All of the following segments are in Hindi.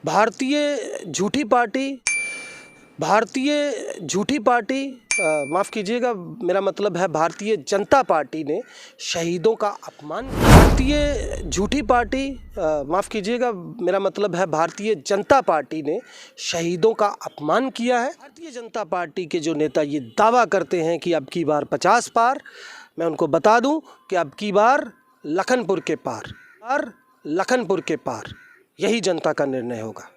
भारतीय झूठी पार्टी माफ़ कीजिएगा, मेरा मतलब है भारतीय जनता पार्टी ने शहीदों का अपमान। भारतीय झूठी पार्टी माफ़ कीजिएगा, मेरा मतलब है भारतीय जनता पार्टी ने शहीदों का अपमान किया है। भारतीय जनता पार्टी के जो नेता ये दावा करते हैं कि अब की बार 50 पार, मैं उनको बता दूं कि अब की बार लखनपुर के पार यही जनता का निर्णय होगा।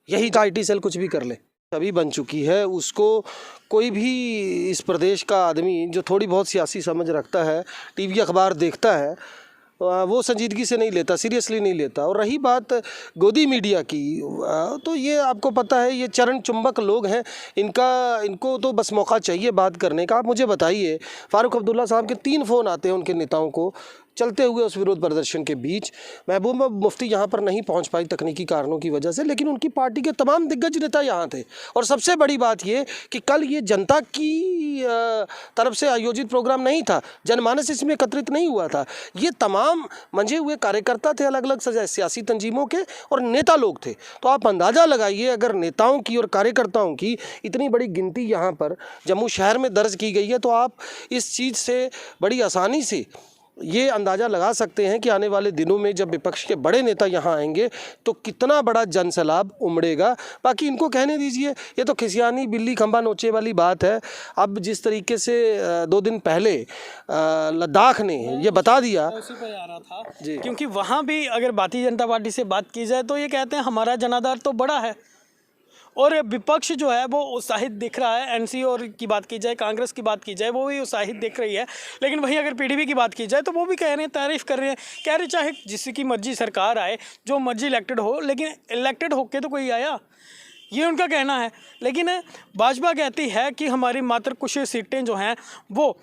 यही आईटी सेल कुछ भी कर ले अभी बन चुकी है, उसको कोई भी इस प्रदेश का आदमी जो थोड़ी बहुत सियासी समझ रखता है, टीवी अखबार देखता है, वो संजीदगी से नहीं लेता, सीरियसली नहीं लेता। और रही बात गोदी मीडिया की, तो ये आपको पता है, ये चरण चुंबक लोग हैं, इनको तो बस मौका चाहिए बात करने का। आप मुझे बताइए, फ़ारूक अब्दुल्ला साहब के 3 फ़ोन आते हैं उनके नेताओं को चलते हुए उस विरोध प्रदर्शन के बीच। महबूबा मुफ्ती यहाँ पर नहीं पहुँच पाई तकनीकी कारणों की वजह से, लेकिन उनकी पार्टी के तमाम दिग्गज नेता यहाँ थे। और सबसे बड़ी बात ये कि कल ये जनता की तरफ से आयोजित प्रोग्राम नहीं था, जनमानस इसमें एकत्रित नहीं हुआ था। ये तमाम मंझे हुए कार्यकर्ता थे, अलग अलग सियासी तंजीमों के, और नेता लोग थे। तो आप अंदाज़ा लगाइए, अगर नेताओं की और कार्यकर्ताओं की इतनी बड़ी गिनती यहाँ पर जम्मू शहर में दर्ज की गई है, तो आप इस चीज़ से बड़ी आसानी से ये अंदाज़ा लगा सकते हैं कि आने वाले दिनों में जब विपक्ष के बड़े नेता यहाँ आएंगे तो कितना बड़ा जनसैलाब उमड़ेगा। बाकी इनको कहने दीजिए, ये तो खिसियानी बिल्ली खंभा नोचे वाली बात है। अब जिस तरीके से 2 दिन पहले लद्दाख ने ये बता दिया, उसी पर आ रहा था जी, क्योंकि वहाँ भी अगर भारतीय जनता पार्टी से बात की जाए तो ये कहते हैं हमारा जनाधार तो बड़ा है, और विपक्ष जो है वो उत्साहित दिख रहा है। एनसी और की बात की जाए, कांग्रेस की बात की जाए, वो भी उत्साहित दिख रही है। लेकिन वहीं अगर पीडीपी की बात की जाए तो वो भी कह रहे हैं, तारीफ़ कर रहे हैं, कह रहे चाहे जिसकी मर्जी सरकार आए, जो मर्जी इलेक्टेड हो, लेकिन इलेक्टेड होके तो कोई आया, ये उनका कहना है। लेकिन भाजपा कहती है कि हमारी मात्र कुछ सीटें जो हैं वो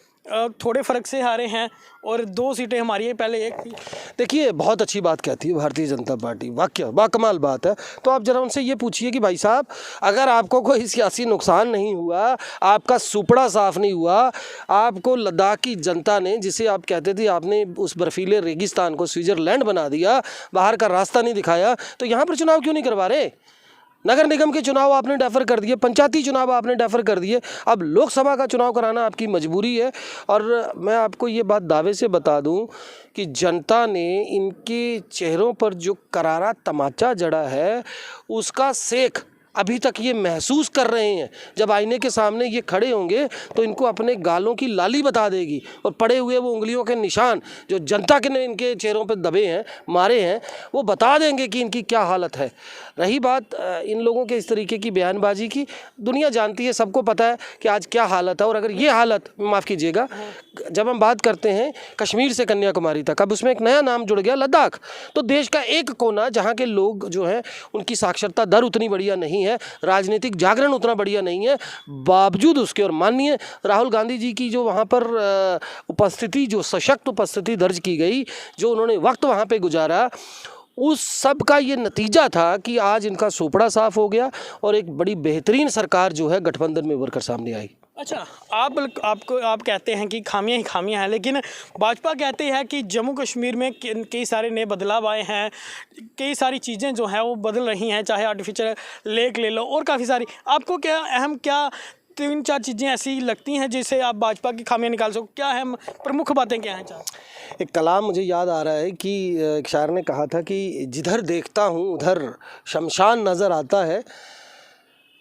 थोड़े फ़र्क से हारे हैं, और 2 सीटें हमारी है, पहले 1 थी। देखिए, बहुत अच्छी बात कहती है भारतीय जनता पार्टी, वाकई बाकमाल बात है। तो आप जरा उनसे ये पूछिए कि भाई साहब, अगर आपको कोई सियासी नुकसान नहीं हुआ, आपका सुपड़ा साफ नहीं हुआ, आपको लद्दाख की जनता ने, जिसे आप कहते थे आपने उस बर्फीले रेगिस्तान को स्विट्ज़रलैंड बना दिया, बाहर का रास्ता नहीं दिखाया, तो यहाँ पर चुनाव क्यों नहीं करवा रहे? नगर निगम के चुनाव आपने डेफर कर दिए, पंचायती चुनाव आपने डेफर कर दिए, अब लोकसभा का चुनाव कराना आपकी मजबूरी है। और मैं आपको ये बात दावे से बता दूं कि जनता ने इनके चेहरों पर जो करारा तमाचा जड़ा है, उसका सेक अभी तक ये महसूस कर रहे हैं। जब आईने के सामने ये खड़े होंगे तो इनको अपने गालों की लाली बता देगी, और पड़े हुए वो उंगलियों के निशान जो जनता के ने इनके चेहरों पर दबे हैं, मारे हैं, वो बता देंगे कि इनकी क्या हालत है। रही बात इन लोगों के इस तरीके की बयानबाजी की, दुनिया जानती है, सबको पता है कि आज क्या हालत है। और अगर ये हालत, माफ़ कीजिएगा, जब हम बात करते हैं कश्मीर से कन्याकुमारी तक, अब उसमें एक नया नाम जुड़ गया, लद्दाख। तो देश का एक कोना जहाँ के लोग जो हैं उनकी साक्षरता दर उतनी बढ़िया नहीं है, राजनीतिक जागरण उतना बढ़िया नहीं है, बावजूद उसके, और माननीय राहुल गांधी जी की जो वहाँ पर उपस्थिति, जो सशक्त उपस्थिति दर्ज की गई, जो उन्होंने वक्त वहाँ पे गुजारा, उस सब का ये नतीजा था कि आज इनका सोपड़ा साफ हो गया और एक बड़ी बेहतरीन सरकार जो है गठबंधन में उभर कर सामने आई। अच्छा, आप कहते हैं कि खामियां ही खामियां हैं, लेकिन भाजपा कहती है कि जम्मू कश्मीर में कई सारे नए बदलाव आए हैं, कई सारी चीज़ें जो हैं वो बदल रही हैं, चाहे आर्टिफिशियल लेक ले लो और काफ़ी सारी। आपको क्या 3-4 चीज़ें ऐसी लगती हैं जिससे आप भाजपा की खामियां निकाल सको? क्या है प्रमुख बातें, क्या हैं? एक कलाम मुझे याद आ रहा है कि एक शायर ने कहा था कि जिधर देखता हूँ उधर शमशान नज़र आता है,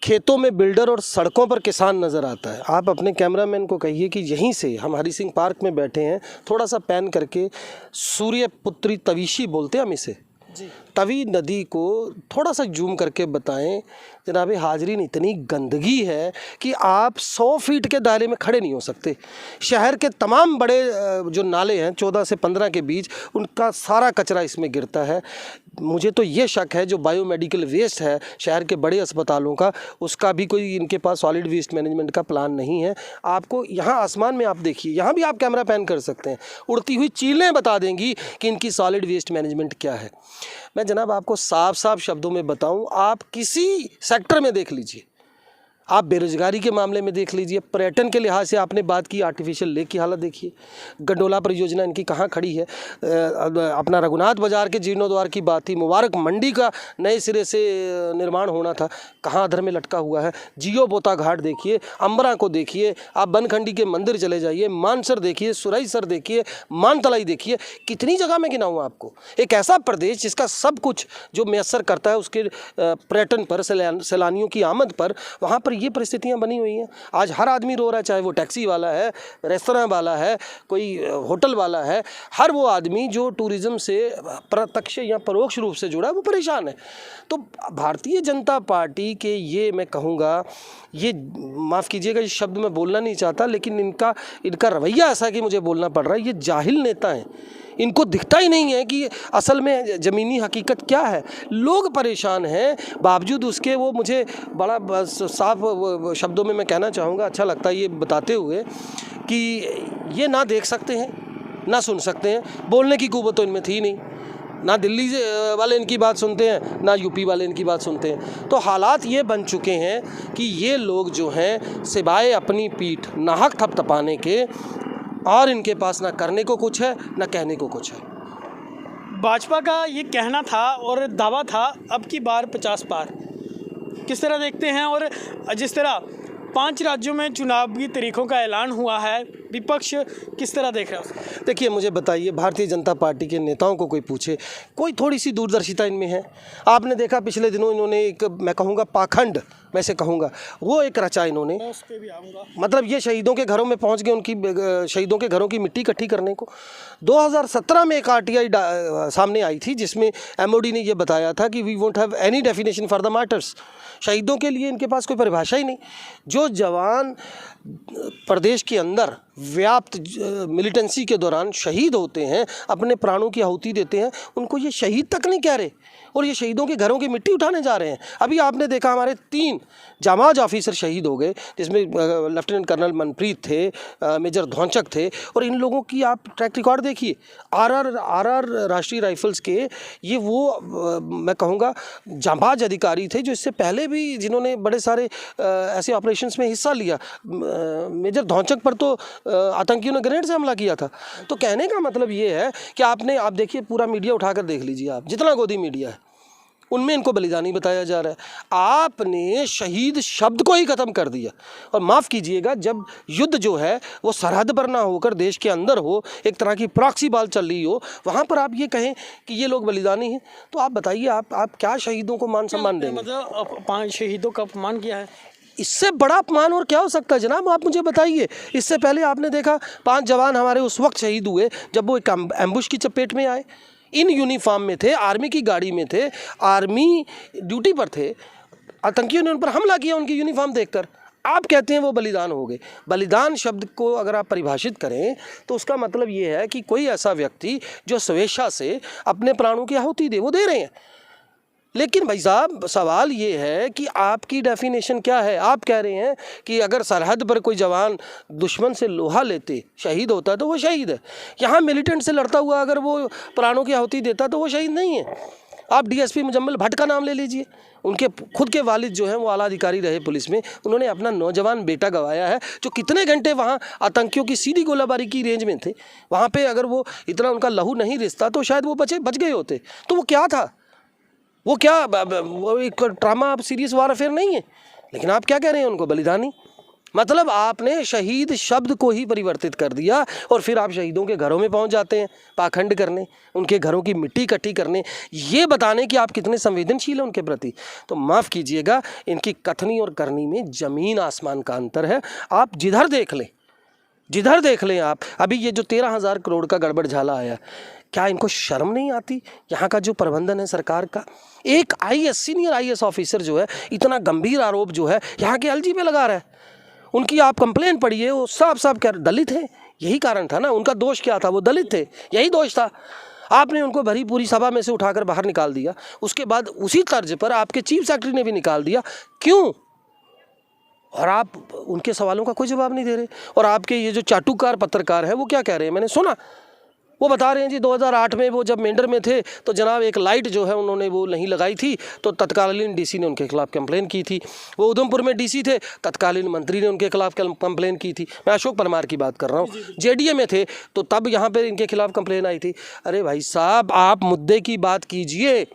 खेतों में बिल्डर और सड़कों पर किसान नज़र आता है। आप अपने कैमरामैन को कहिए कि यहीं से, हम हरी सिंह पार्क में बैठे हैं, थोड़ा सा पैन करके, सूर्यपुत्री तवीशी बोलते हैं हम इसे जी, तवी नदी को थोड़ा सा जूम करके बताएं। जनाब हाजरीन, इतनी गंदगी है कि आप 100 फीट के दायरे में खड़े नहीं हो सकते। शहर के तमाम बड़े जो नाले हैं 14 से 15 के बीच, उनका सारा कचरा इसमें गिरता है। मुझे तो ये शक है जो बायोमेडिकल वेस्ट है शहर के बड़े अस्पतालों का, उसका भी कोई इनके पास सॉलिड वेस्ट मैनेजमेंट का प्लान नहीं है। आपको यहाँ आसमान में आप देखिए, यहाँ भी आप कैमरा पैन कर सकते हैं, उड़ती हुई चीलें बता देंगी कि इनकी सॉलिड वेस्ट मैनेजमेंट क्या है। मैं जनाब आपको साफ साफ शब्दों में बताऊं, आप किसी सेक्टर में देख लीजिए, आप बेरोजगारी के मामले में देख लीजिए, पर्यटन के लिहाज से आपने बात की, आर्टिफिशियल लेक की हालत देखिए, गंडोला परियोजना इनकी कहाँ खड़ी है। अपना रघुनाथ बाजार के जीर्णोद्वार की बात थी, मुबारक मंडी का नए सिरे से निर्माण होना था, कहाँ अधर में लटका हुआ है। जियो बोता घाट देखिए, अम्बरा को देखिए, आप बनखंडी के मंदिर चले जाइए, मानसर देखिए, सुरईसर देखिए, मानतलाई देखिए, कितनी जगह में गिनाऊँ आपको। एक ऐसा प्रदेश जिसका सब कुछ जो मैसर करता है उसके पर्यटन पर, सैलानियों की आमद पर, वहाँ पर ये परिस्थितियां बनी हुई हैं। आज हर आदमी रो रहा है, चाहे वो टैक्सी वाला है, रेस्तरां वाला है, कोई होटल वाला है, हर वो आदमी जो टूरिज़्म से प्रत्यक्ष या परोक्ष रूप से जुड़ा है वो परेशान है। तो भारतीय जनता पार्टी के ये मैं कहूँगा, ये माफ़ कीजिएगा, इस शब्द में बोलना नहीं चाहता, लेकिन इनका रवैया ऐसा है कि मुझे बोलना पड़ रहा है। ये जाहिल नेता हैं, इनको दिखता ही नहीं है कि असल में ज़मीनी हकीकत क्या है। लोग परेशान हैं, बावजूद उसके वो मुझे बड़ा साफ शब्दों में मैं कहना चाहूँगा, अच्छा लगता है ये बताते हुए कि ये ना देख सकते हैं, ना सुन सकते हैं। बोलने की कुव्वत तो इनमें थी नहीं, ना दिल्ली वाले इनकी बात सुनते हैं, ना यूपी वाले इनकी बात सुनते हैं। तो हालात ये बन चुके हैं कि ये लोग जो हैं, सिवाय अपनी पीठ नाहक थपथपाने के, और इनके पास ना करने को कुछ है, ना कहने को कुछ है। भाजपा का ये कहना था और दावा था अब की बार 50 पार, किस तरह देखते हैं? और जिस तरह 5 राज्यों में चुनाव की तारीखों का ऐलान हुआ है, विपक्ष किस तरह देख रहा है? देखिए, मुझे बताइए, भारतीय जनता पार्टी के नेताओं को कोई पूछे, कोई थोड़ी सी दूरदर्शिता इनमें है? आपने देखा पिछले दिनों इन्होंने एक, मैं कहूँगा पाखंड, मैं से कहूँगा, वो एक रचा इन्होंने। मैं उस पे भी आऊँगा। मतलब ये शहीदों के घरों में पहुंच गए, उनकी शहीदों के घरों की मिट्टी इकट्ठी करने को। 2017 में एक आरटीआई सामने आई थी जिसमें एमओडी ने ये बताया था कि we won't have any definition for the martyrs. शहीदों के लिए इनके पास कोई परिभाषा ही नहीं। जो जवान प्रदेश के अंदर व्याप्त मिलिटेंसी के दौरान शहीद होते हैं, अपने प्राणों की आहुति देते हैं, उनको ये शहीद तक नहीं कह रहे, और ये शहीदों के घरों की मिट्टी उठाने जा रहे हैं। अभी आपने देखा हमारे 3 जामाज ऑफिसर शहीद हो गए, जिसमें लेफ्टिनेंट कर्नल मनप्रीत थे, मेजर धौंचक थे, और इन लोगों की आप ट्रैक रिकॉर्ड देखिए। आरआर राष्ट्रीय राइफल्स के ये वो मैं कहूँगा जांबाज अधिकारी थे जो इससे पहले भी जिन्होंने बड़े सारे ऐसे ऑपरेशंस में हिस्सा लिया। मेजर धौंचक पर तो आतंकियों ने ग्रेनेड से हमला किया था। तो कहने का मतलब ये है कि आप देखिए, पूरा मीडिया उठाकर देख लीजिए, आप जितना गोदी मीडिया है उनमें इनको बलिदानी बताया जा रहा है। आपने शहीद शब्द को ही ख़त्म कर दिया। और माफ़ कीजिएगा, जब युद्ध जो है वो सरहद पर ना होकर देश के अंदर हो, एक तरह की प्रॉक्सी बाल चल रही हो, वहाँ पर आप ये कहें कि ये लोग बलिदानी हैं, तो आप बताइए, आप क्या शहीदों को मान सम्मान देंगे? मतलब 5 शहीदों का अपमान किया है, इससे बड़ा अपमान और क्या हो सकता है जनाब? आप मुझे बताइए। इससे पहले आपने देखा 5 जवान हमारे उस वक्त शहीद हुए जब वो एक एम्बुश की चपेट में आए, इन यूनिफॉर्म में थे, आर्मी की गाड़ी में थे, आर्मी ड्यूटी पर थे, आतंकियों ने उन पर हमला किया उनकी यूनिफॉर्म देखकर। आप कहते हैं वो बलिदान हो गए। बलिदान शब्द को अगर आप परिभाषित करें तो उसका मतलब ये है कि कोई ऐसा व्यक्ति जो स्वेच्छा से अपने प्राणों की आहुति दे, वो दे रहे हैं। लेकिन भाई साहब, सवाल ये है कि आपकी डेफिनेशन क्या है? आप कह रहे हैं कि अगर सरहद पर कोई जवान दुश्मन से लोहा लेते शहीद होता तो वो शहीद है। यहाँ मिलिटेंट से लड़ता हुआ अगर वो प्राणों की आहुति देता तो वो शहीद नहीं है। आप डीएसपी मुजम्मिल भट्ट का नाम ले लीजिए, उनके खुद के वालिद जो हैं वो आला अधिकारी रहे पुलिस में, उन्होंने अपना नौजवान बेटा गंवाया है, जो कितने घंटे वहाँ आतंकियों की सीधी गोलाबारी की रेंज में थे। वहाँ पे अगर वो इतना उनका लहू नहीं रिसता तो शायद वो बच गए होते। तो वो क्या था? वो एक ट्रामा सीरियस वार अफेयर नहीं है। लेकिन आप क्या कह रहे हैं? उनको बलिदानी। मतलब आपने शहीद शब्द को ही परिवर्तित कर दिया, और फिर आप शहीदों के घरों में पहुंच जाते हैं पाखंड करने, उनके घरों की मिट्टी इकट्ठी करने, ये बताने कि आप कितने संवेदनशील हैं उनके प्रति। तो माफ़ कीजिएगा, इनकी कथनी और करनी में ज़मीन आसमान का अंतर है। आप जिधर देख लें आप, अभी ये जो 13,000 करोड़ का गड़बड़ झाला आया, क्या इनको शर्म नहीं आती? यहाँ का जो प्रबंधन है सरकार का, एक सीनियर IAS ऑफिसर जो है इतना गंभीर आरोप जो है यहाँ के LG पे लगा रहा है। उनकी आप कंप्लेंट पढ़िए, वो साफ कह दलित हैं। यही कारण था ना, उनका दोष क्या था? वो दलित थे, यही दोष था। आपने उनको भरी पूरी सभा में से उठाकर बाहर निकाल दिया। उसके बाद उसी तर्ज पर आपके चीफ सेक्रेटरी ने भी निकाल दिया। क्यों? और आप उनके सवालों का कोई जवाब नहीं दे रहे। और आपके ये जो चाटुकार पत्रकार है वो क्या कह रहे हैं? मैंने सुना, वो बता रहे हैं जी 2008 में वो जब मेंढर में थे तो जनाब एक लाइट जो है उन्होंने वो नहीं लगाई थी, तो तत्कालीन डीसी ने उनके खिलाफ कंप्लेन की थी। वो उधमपुर में डीसी थे, तत्कालीन मंत्री ने उनके खिलाफ कंप्लेन की थी। मैं अशोक परमार की बात कर रहा हूँ, जेडीए में थे तो तब यहाँ पर इनके खिलाफ कंप्लेन आई थी। अरे भाई साहब, आप मुद्दे की बात कीजिए।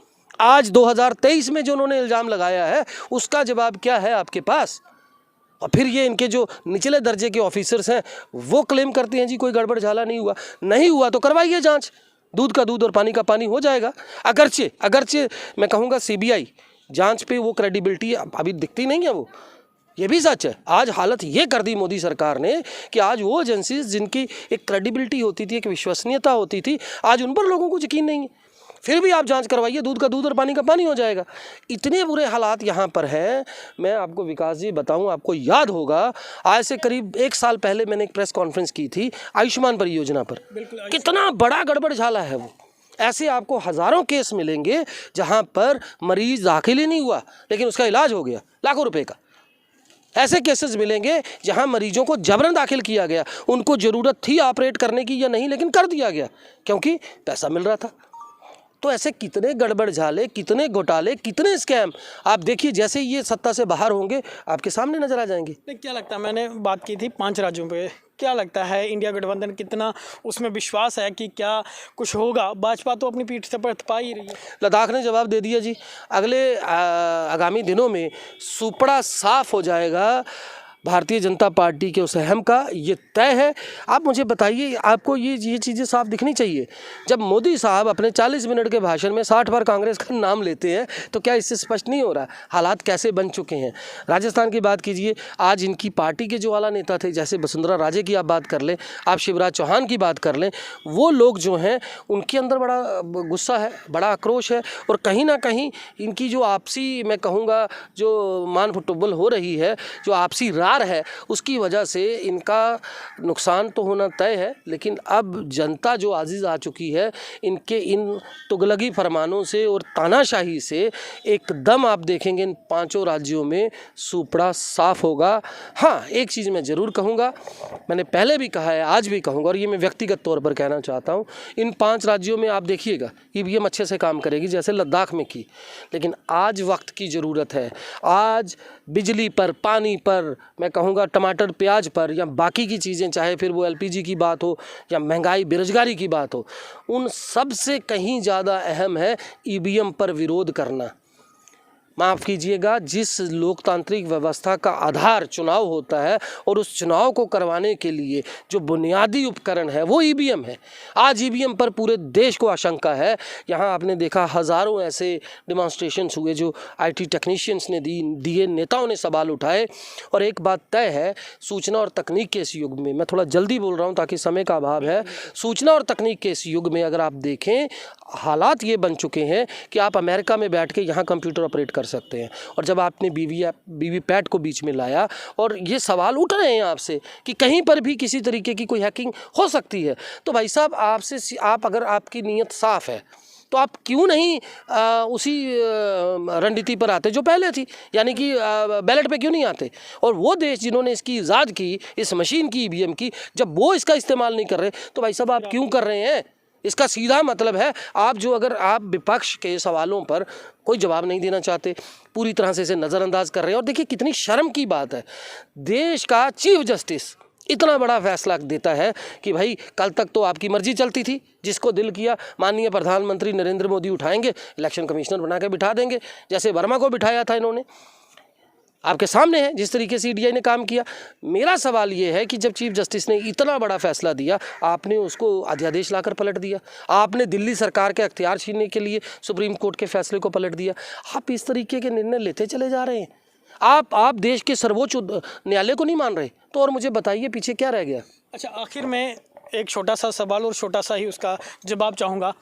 आज 2023 में जो उन्होंने इल्ज़ाम लगाया है उसका जवाब क्या है आपके पास? और फिर ये इनके जो निचले दर्जे के ऑफिसर्स हैं वो क्लेम करते हैं जी कोई गड़बड़ झाला नहीं हुआ। नहीं हुआ तो करवाइए जांच, दूध का दूध और पानी का पानी हो जाएगा। अगरचे मैं कहूँगा सीबीआई जांच पे वो क्रेडिबिलिटी अभी दिखती नहीं है। वो ये भी सच है, आज हालत ये कर दी मोदी सरकार ने कि आज वो एजेंसीज जिनकी एक क्रेडिबिलिटी होती थी, एक विश्वसनीयता होती थी, आज उन पर लोगों को यकीन नहीं है। फिर भी आप जांच करवाइए, दूध का दूध और पानी का पानी हो जाएगा। इतने बुरे हालात यहाँ पर हैं। मैं आपको विकास जी बताऊँ, आपको याद होगा आज से करीब 1 साल पहले मैंने एक प्रेस कॉन्फ्रेंस की थी आयुष्मान परियोजना पर। कितना बड़ा गड़बड़ झाला है वो। ऐसे आपको हज़ारों केस मिलेंगे जहाँ पर मरीज दाखिल ही नहीं हुआ लेकिन उसका इलाज हो गया लाखों रुपए का। ऐसे केसेस मिलेंगे जहां मरीजों को जबरन दाखिल किया गया, उनको ज़रूरत थी ऑपरेट करने की या नहीं लेकिन कर दिया गया क्योंकि पैसा मिल रहा था। तो ऐसे कितने गड़बड़ झाले, कितने घोटाले, कितने स्कैम आप देखिए, जैसे ये सत्ता से बाहर होंगे आपके सामने नजर आ जाएंगे। क्या लगता है, मैंने बात की थी 5 राज्यों पे, क्या लगता है इंडिया गठबंधन कितना उसमें विश्वास है कि क्या कुछ होगा? भाजपा तो अपनी पीठ से थपा ही रही है। लद्दाख ने जवाब दे दिया जी। अगले आगामी दिनों में सुपड़ा साफ हो जाएगा भारतीय जनता पार्टी के उस अहम का, ये तय है। आप मुझे बताइए, आपको ये चीज़ें साफ दिखनी चाहिए। जब मोदी साहब अपने 40 मिनट के भाषण में 60 बार कांग्रेस का नाम लेते हैं तो क्या इससे स्पष्ट नहीं हो रहा हालात कैसे बन चुके हैं? राजस्थान की बात कीजिए, आज इनकी पार्टी के जो आला नेता थे, जैसे वसुंधरा राजे की आप बात कर लें, आप शिवराज चौहान की बात कर लें, वो लोग जो हैं उनके अंदर बड़ा गुस्सा है, बड़ा आक्रोश है और कहीं ना कहीं इनकी जो आपसी मैं कहूँगा जो मान फुटबल हो रही है, जो आपसी है, उसकी वजह से इनका नुकसान तो होना तय है। लेकिन अब जनता जो आजिज़ आ चुकी है इनके इन तुगलकी फरमानों से और तानाशाही से, एकदम आप देखेंगे इन 5 राज्यों में सुपड़ा साफ होगा। हाँ, एक चीज़ मैं ज़रूर कहूँगा, मैंने पहले भी कहा है, आज भी कहूँगा और ये मैं व्यक्तिगत तौर पर कहना चाहता हूँ, इन 5 राज्यों में आप देखिएगा ईवीएम अच्छे से काम करेगी जैसे लद्दाख में की। लेकिन आज वक्त की ज़रूरत है। आज बिजली पर, पानी पर, मैं कहूँगा टमाटर प्याज पर या बाकी की चीज़ें, चाहे फिर वो एलपीजी की बात हो या महंगाई बेरोजगारी की बात हो, उन सब से कहीं ज़्यादा अहम है ईवीएम पर विरोध करना। माफ़ कीजिएगा, जिस लोकतांत्रिक व्यवस्था का आधार चुनाव होता है और उस चुनाव को करवाने के लिए जो बुनियादी उपकरण है वो ईवीएम है। आज ईवीएम पर पूरे देश को आशंका है। यहाँ आपने देखा हज़ारों ऐसे डिमॉन्स्ट्रेशंस हुए जो आईटी टेक्नीशियंस ने दिए, नेताओं ने सवाल उठाए। और एक बात तय है, सूचना और तकनीक के इस युग में, मैं थोड़ा जल्दी बोल रहा हूँ ताकि समय का अभाव है, सूचना और तकनीक के इस युग में अगर आप देखें, हालात ये बन चुके हैं कि आप अमेरिका में बैठ के यहाँ कंप्यूटर ऑपरेट कर सकते हैं। और जब आपने वीवीपैट को बीच में लाया और ये सवाल उठ रहे हैं आपसे कि कहीं पर भी किसी तरीके की कोई हैकिंग हो सकती है, तो भाई साहब आप अगर आपकी नीयत साफ़ है तो आप क्यों नहीं उसी रणनीति पर आते जो पहले थी, यानी कि बैलेट पे क्यों नहीं आते? और वो देश जिन्होंने इसकी ईजाद की, इस मशीन की, ईवीएम की, जब वो इसका इस्तेमाल नहीं कर रहे तो भाई साहब आप क्यों कर रहे हैं? इसका सीधा मतलब है अगर आप विपक्ष के सवालों पर कोई जवाब नहीं देना चाहते, पूरी तरह से इसे नज़रअंदाज कर रहे हैं। और देखिए कितनी शर्म की बात है, देश का चीफ जस्टिस इतना बड़ा फैसला देता है कि भाई कल तक तो आपकी मर्जी चलती थी, जिसको दिल किया माननीय प्रधानमंत्री नरेंद्र मोदी उठाएंगे, इलेक्शन कमिश्नर बना के बिठा देंगे, जैसे वर्मा को बिठाया था इन्होंने। आपके सामने है जिस तरीके से ईडीआई ने काम किया। मेरा सवाल ये है कि जब चीफ जस्टिस ने इतना बड़ा फैसला दिया, आपने उसको अध्यादेश लाकर पलट दिया, आपने दिल्ली सरकार के अख्तियार छीनने के लिए सुप्रीम कोर्ट के फैसले को पलट दिया। आप इस तरीके के निर्णय लेते चले जा रहे हैं। आप देश के सर्वोच्च न्यायालय को नहीं मान रहे, तो और मुझे बताइए पीछे क्या रह गया? अच्छा, आखिर में एक छोटा सा सवाल और छोटा सा ही उसका जवाब चाहूँगा।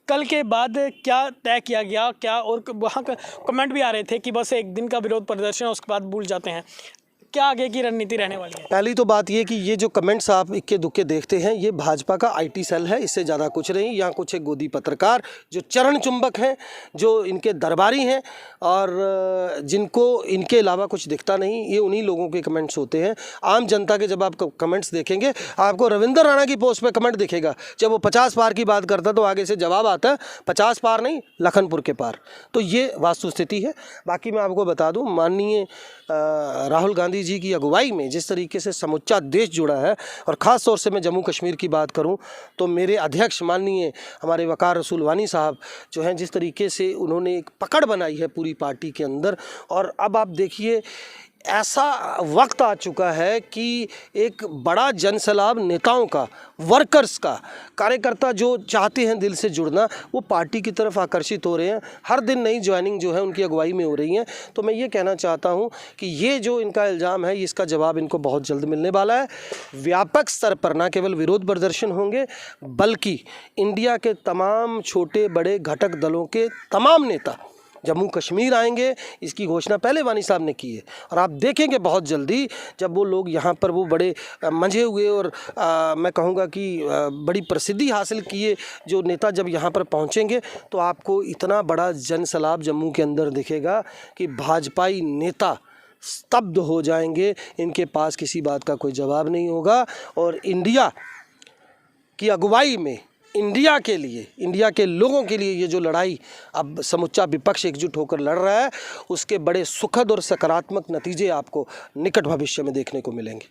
कल के बाद क्या तय किया गया, क्या? और वहाँ का कमेंट भी आ रहे थे कि बस एक दिन का विरोध प्रदर्शन है, उसके बाद भूल जाते हैं। क्या आगे की रणनीति रहने वाली है? पहली तो बात ये कि ये जो कमेंट्स आप इक्के दुक्के देखते हैं, ये भाजपा का आईटी सेल है, इससे ज़्यादा कुछ नहीं। यहाँ कुछ एक गोदी पत्रकार जो चरण चुंबक हैं, जो इनके दरबारी हैं और जिनको इनके अलावा कुछ दिखता नहीं, ये उन्हीं लोगों के कमेंट्स होते हैं। आम जनता के जब आप कमेंट्स देखेंगे, आपको रविंद्र राणा की पोस्ट पे कमेंट दिखेगा, जब वो 50 पार की बात करता तो आगे से जवाब आता है 50 पार नहीं, लखनपुर के पार। तो ये वास्तु स्थिति है। बाकी मैं आपको बता दूं, माननीय राहुल गांधी जी की अगुवाई में जिस तरीके से समूचा देश जुड़ा है, और ख़ास तौर से मैं जम्मू कश्मीर की बात करूं तो मेरे अध्यक्ष माननीय हमारे वकार रसूल वानी साहब जो हैं, जिस तरीके से उन्होंने एक पकड़ बनाई है पूरी पार्टी के अंदर। और अब आप देखिए, ऐसा वक्त आ चुका है कि एक बड़ा जनसैलाब नेताओं का, वर्कर्स का, कार्यकर्ता जो चाहते हैं दिल से जुड़ना, वो पार्टी की तरफ आकर्षित हो रहे हैं। हर दिन नई ज्वाइनिंग जो है उनकी अगुवाई में हो रही है। तो मैं ये कहना चाहता हूँ कि ये जो इनका इल्ज़ाम है, इसका जवाब इनको बहुत जल्द मिलने वाला है। व्यापक स्तर पर न केवल विरोध प्रदर्शन होंगे, बल्कि इंडिया के तमाम छोटे बड़े घटक दलों के तमाम नेता जम्मू कश्मीर आएंगे। इसकी घोषणा पहले वानी साहब ने की है, और आप देखेंगे बहुत जल्दी जब वो लोग यहाँ पर वो बड़े मंझे हुए और मैं कहूँगा कि बड़ी प्रसिद्धि हासिल किए जो नेता जब यहाँ पर पहुँचेंगे, तो आपको इतना बड़ा जनसैलाब जम्मू के अंदर दिखेगा कि भाजपाई नेता स्तब्ध हो जाएंगे। इनके पास किसी बात का कोई जवाब नहीं होगा। और इंडिया की अगुवाई में, इंडिया के लिए, इंडिया के लोगों के लिए ये जो लड़ाई अब समूचा विपक्ष एकजुट होकर लड़ रहा है, उसके बड़े सुखद और सकारात्मक नतीजे आपको निकट भविष्य में देखने को मिलेंगे।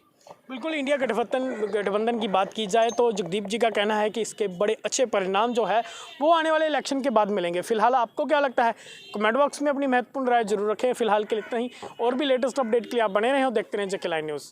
बिल्कुल, इंडिया गठबंधन की बात की जाए तो जगदीप जी का कहना है कि इसके बड़े अच्छे परिणाम जो है वो आने वाले इलेक्शन के बाद मिलेंगे। फिलहाल आपको क्या लगता है? कमेंट बॉक्स में अपनी महत्वपूर्ण राय जरूर रखें। फिलहाल के लिए इतना ही। और भी लेटेस्ट अपडेट के लिए आप बने रहें और देखते रहें JK Live न्यूज़।